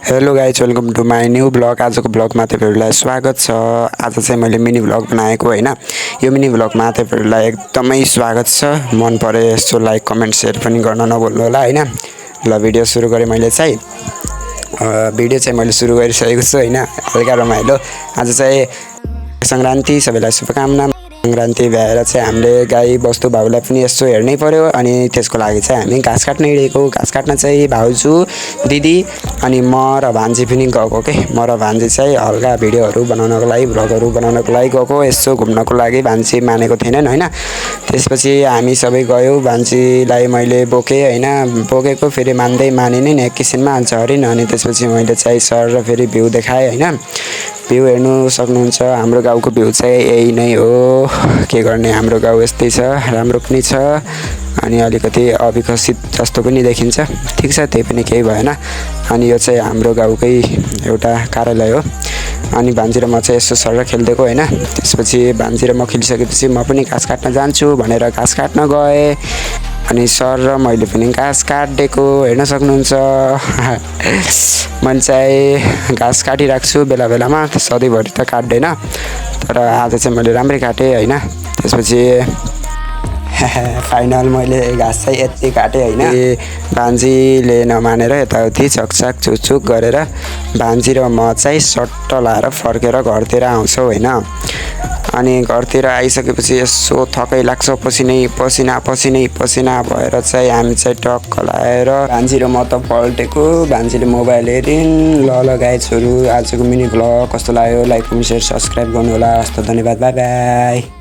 Hello guys, welcome to my new blog. आजको ब्लगमा तपाईँहरूलाई स्वागत छ। आज चाहिँ मैले मिनी ब्लग बनाएको होइन। यो मिनी ब्लगमा तपाईँहरूलाई एकदमै स्वागत छ। मन परे यसो लाइक कमेन्ट सेयर पनि गर्न नभुल्नु होला होइन। ल भिडियो सुरु गरेँ मैले चाहिँ। भिडियो चाहिँ मैले सुरु गरिसकेको छु होइन। हल्का रमाइलो। आज चाहिँ सङ्क्रान्ति, सबैलाई शुभकामना। सङ्क्रान्ति भएर चाहिँ हामीले गाई बस्तु भाउलाई पनि यसो हेर्नै पर्यो। अनि त्यसको लागि चाहिँ हामी घाँस काट्न हिँडेको। घाँस काट्न चाहिँ भाउजू, दिदी अनि म र भान्जी पनि गएको के। म र भान्जी चाहिँ हल्का भिडियोहरू बनाउनको लागि, भ्लगहरू बनाउनको लागि गएको। यसो घुम्नको लागि भान्जी मानेको थिएनन् होइन। त्यसपछि हामी सबै गयौँ। भान्जीलाई मैले बोकेँ होइन। बोकेको फेरि मान्दै मानिनै एक किसिममा झरिन्। अनि त्यसपछि मैले चाहिँ सर र फेरि भ्यू देखाएँ होइन। भ्यू हेर्नु सक्नुहुन्छ। हाम्रो गाउँको भ्यू चाहिँ यही नै हो। के गर्ने, हाम्रो गाउँ यस्तै छ, राम्रो पनि छ अनि अलिकति अविकसित जस्तो पनि देखिन्छ। ठिक छ, त्यही पनि केही भएन। अनि यो चाहिँ हाम्रो गाउँकै एउटा कार्यालय हो। अनि भान्जी र म चाहिँ यसो सर खेलिदिएको होइन। त्यसपछि भान्जी र म खेलिसकेपछि म पनि घाँस काट्न जान्छु भनेर घाँस काट्न गएँ। अनि सर र मैले पनि घाँस काटिदिएको हेर्न सक्नुहुन्छ। मैले चाहिँ घाँस काटिराख्छु बेला बेलामा, सधैँभरि त काट्दैन, तर आज चाहिँ मैले राम्रै काटेँ होइन। त्यसपछि फाइनल मैले घाँस चाहिँ यति काटेँ होइन। भान्जीले नमानेर यताउति चकचक चुकचुक गरेर भान्जी र म चाहिँ सट्ट लाएर फर्केर घरतिर आउँछौँ होइन। अनि घरतिर आइसकेपछि यसो थकै लाग्छ, पसिना भएर चाहिँ हामी चाहिँ टक्क लाएर भान्जी र म त पल्टेको। भान्जीले मोबाइल हेरिन्। ल गाइजहरू, आजको मिनी भ्लग कस्तो लाग्यो लाइक कमेन्ट सेयर सब्सक्राइब गर्नु होला। हस्त धन्यवाद, बाई बाई।